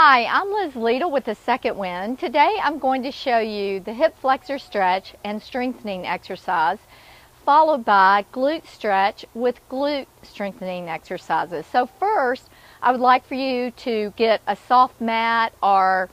Hi, I'm Liz Liedl with the Second Wind. Today I'm going to show you the hip flexor stretch and strengthening exercise, followed by glute stretch with glute strengthening exercises. So first, I would like for you to get a soft mat or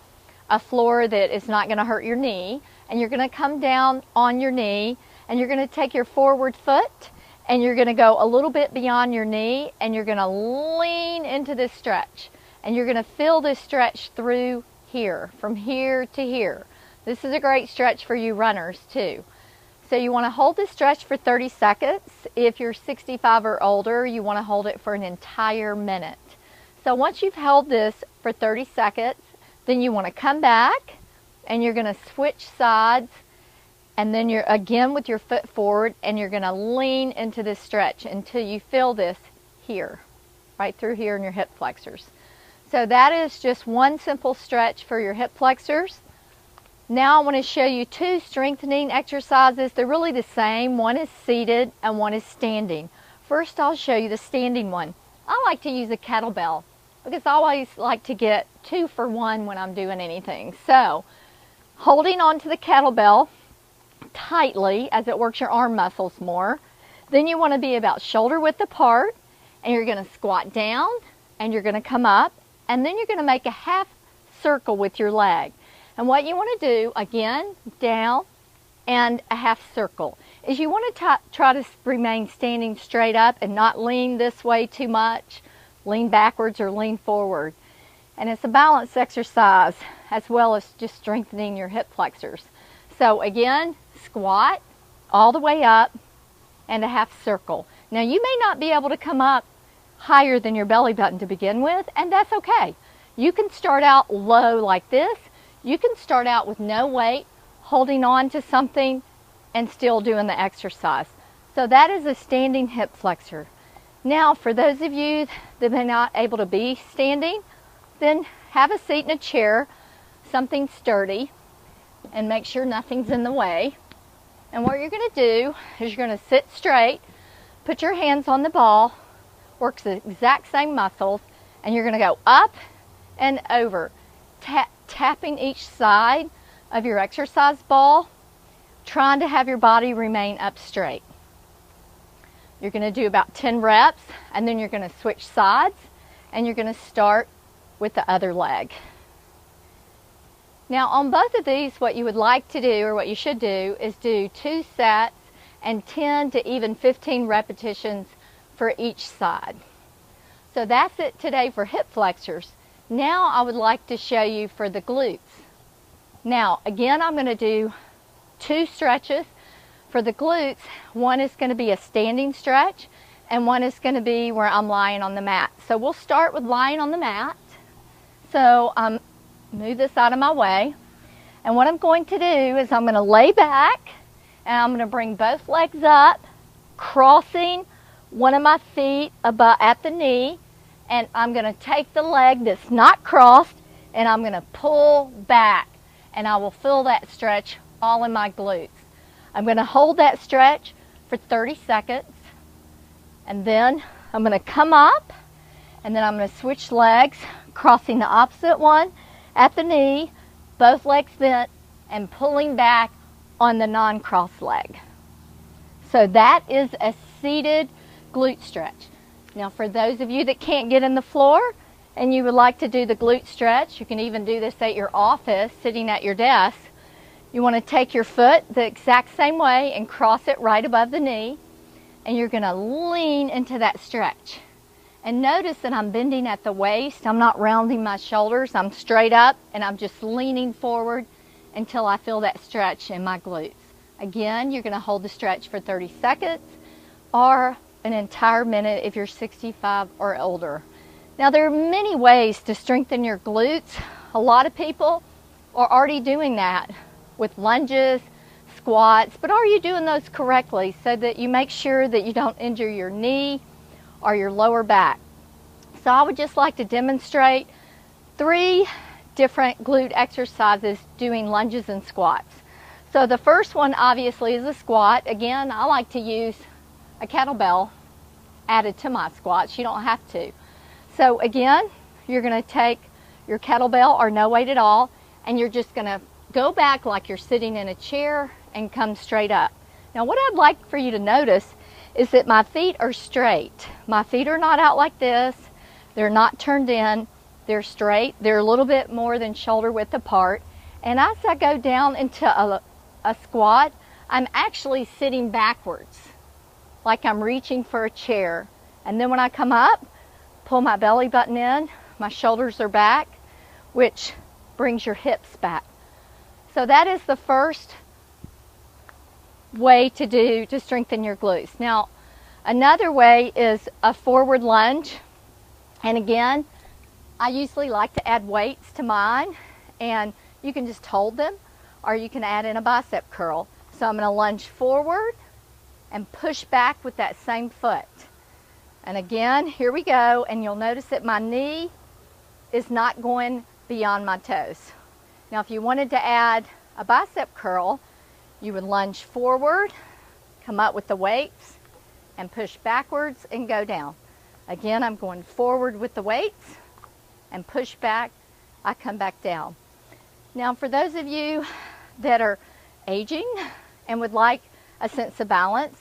a floor that is not going to hurt your knee, and you're going to come down on your knee and you're going to take your forward foot and you're going to go a little bit beyond your knee and you're going to lean into this stretch. And you're going to feel this stretch through here, from here to here. This is a great stretch for you runners too. So you want to hold this stretch for 30 seconds. If you're 65 or older, you want to hold it for an entire minute. So once you've held this for 30 seconds, then you want to come back and you're going to switch sides, and then you're again with your foot forward and you're going to lean into this stretch until you feel this here, right through here in your hip flexors. So that is just one simple stretch for your hip flexors. Now I want to show you two strengthening exercises. They're really the same. One is seated and one is standing. First I'll show you the standing one. I like to use a kettlebell because I always like to get 2 for 1 when I'm doing anything. So holding on to the kettlebell tightly as it works your arm muscles more. Then you want to be about shoulder width apart, and you're going to squat down and you're going to come up. And then you're going to make a half circle with your leg. And what you want to do, again, down and a half circle, is you want to try to remain standing straight up and not lean this way too much, lean backwards or lean forward. And it's a balance exercise as well as just strengthening your hip flexors. So again, squat all the way up and a half circle. Now you may not be able to come up higher than your belly button to begin with, and that's okay. You can start out low like this. You can start out with no weight, holding on to something and still doing the exercise. So that is a standing hip flexor. Now for those of you that are not able to be standing, then have a seat in a chair, something sturdy, and make sure nothing's in the way. And what you're going to do is you're going to sit straight, put your hands on the ball, works the exact same muscles, and you're going to go up and over, tapping each side of your exercise ball, trying to have your body remain up straight. You're going to do about 10 reps, and then you're going to switch sides, and you're going to start with the other leg. Now on both of these, what you would like to do, or what you should do, is do 2 sets and 10 to even 15 repetitions for each side. So that's it today for hip flexors. Now I would like to show you for the glutes. Now again, I'm going to do 2 stretches for the glutes. One is going to be a standing stretch and one is going to be where I'm lying on the mat. So we'll start with lying on the mat. So move this out of my way, and what I'm going to do is I'm going to lay back and I'm going to bring both legs up, crossing one of my feet above at the knee, and I'm going to take the leg that's not crossed and I'm going to pull back, and I will feel that stretch all in my glutes. I'm going to hold that stretch for 30 seconds, and then I'm going to come up, and then I'm going to switch legs, crossing the opposite one at the knee, both legs bent, and pulling back on the non-cross leg. So that is a seated glute stretch. Now for those of you that can't get in the floor and you would like to do the glute stretch, you can even do this at your office sitting at your desk. You want to take your foot the exact same way and cross it right above the knee, and you're going to lean into that stretch. And notice that I'm bending at the waist. I'm not rounding my shoulders. I'm straight up and I'm just leaning forward until I feel that stretch in my glutes. Again, you're going to hold the stretch for 30 seconds or an entire minute if you're 65 or older. Now there are many ways to strengthen your glutes. A lot of people are already doing that with lunges, squats, but are you doing those correctly so that you make sure that you don't injure your knee or your lower back? So I would just like to demonstrate 3 different glute exercises doing lunges and squats. So the first one obviously is a squat. Again, I like to use a kettlebell added to my squats. You don't have to. So again, you're going to take your kettlebell or no weight at all, and you're just gonna go back like you're sitting in a chair and come straight up. Now what I'd like for you to notice is that my feet are straight. My feet are not out like this. They're not turned in. They're straight. They're a little bit more than shoulder width apart. And as I go down into a squat, I'm actually sitting backwards, like I'm reaching for a chair. And then when I come up, pull my belly button in, my shoulders are back, which brings your hips back. So that is the first way to strengthen your glutes. Now, another way is a forward lunge. And again, I usually like to add weights to mine, and you can just hold them, or you can add in a bicep curl. So I'm going to lunge forward and push back with that same foot. And again, here we go, and you'll notice that my knee is not going beyond my toes. Now, if you wanted to add a bicep curl, you would lunge forward, come up with the weights, and push backwards and go down. Again, I'm going forward with the weights and push back, I come back down. Now, for those of you that are aging and would like a sense of balance,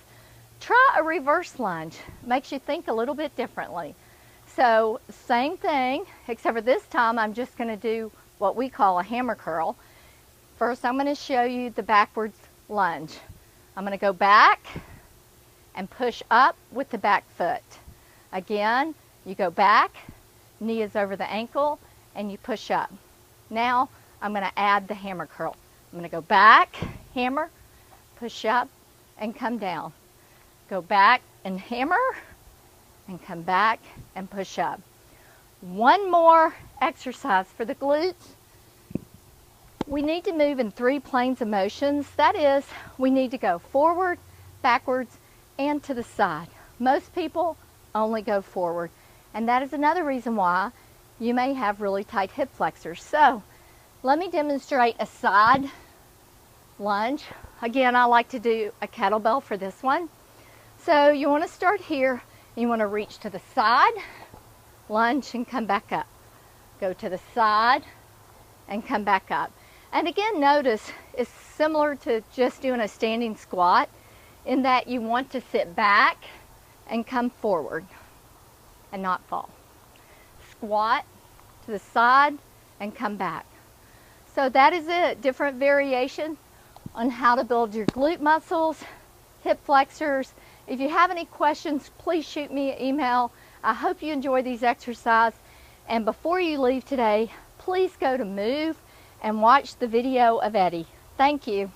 try a reverse lunge. It makes you think a little bit differently. So, same thing, except for this time I'm just going to do what we call a hammer curl. First, I'm going to show you the backwards lunge. I'm going to go back and push up with the back foot. Again, you go back, knee is over the ankle, and you push up. Now, I'm going to add the hammer curl. I'm going to go back, hammer, push up, and come down. Go back and hammer, and come back and push up. One more exercise for the glutes. We need to move in 3 planes of motions. That is, we need to go forward, backwards, and to the side. Most people only go forward, and that is another reason why you may have really tight hip flexors. So let me demonstrate a side lunge. Again, I like to do a kettlebell for this one. So you want to start here, and you want to reach to the side, lunge, and come back up. Go to the side and come back up. And again, notice it's similar to just doing a standing squat in that you want to sit back and come forward and not fall. Squat to the side and come back. So that is it. Different variation on how to build your glute muscles, hip flexors. If you have any questions, please shoot me an email. I hope you enjoy these exercises. And before you leave today, please go to M.O.V.E and watch the video of Eddie. Thank you.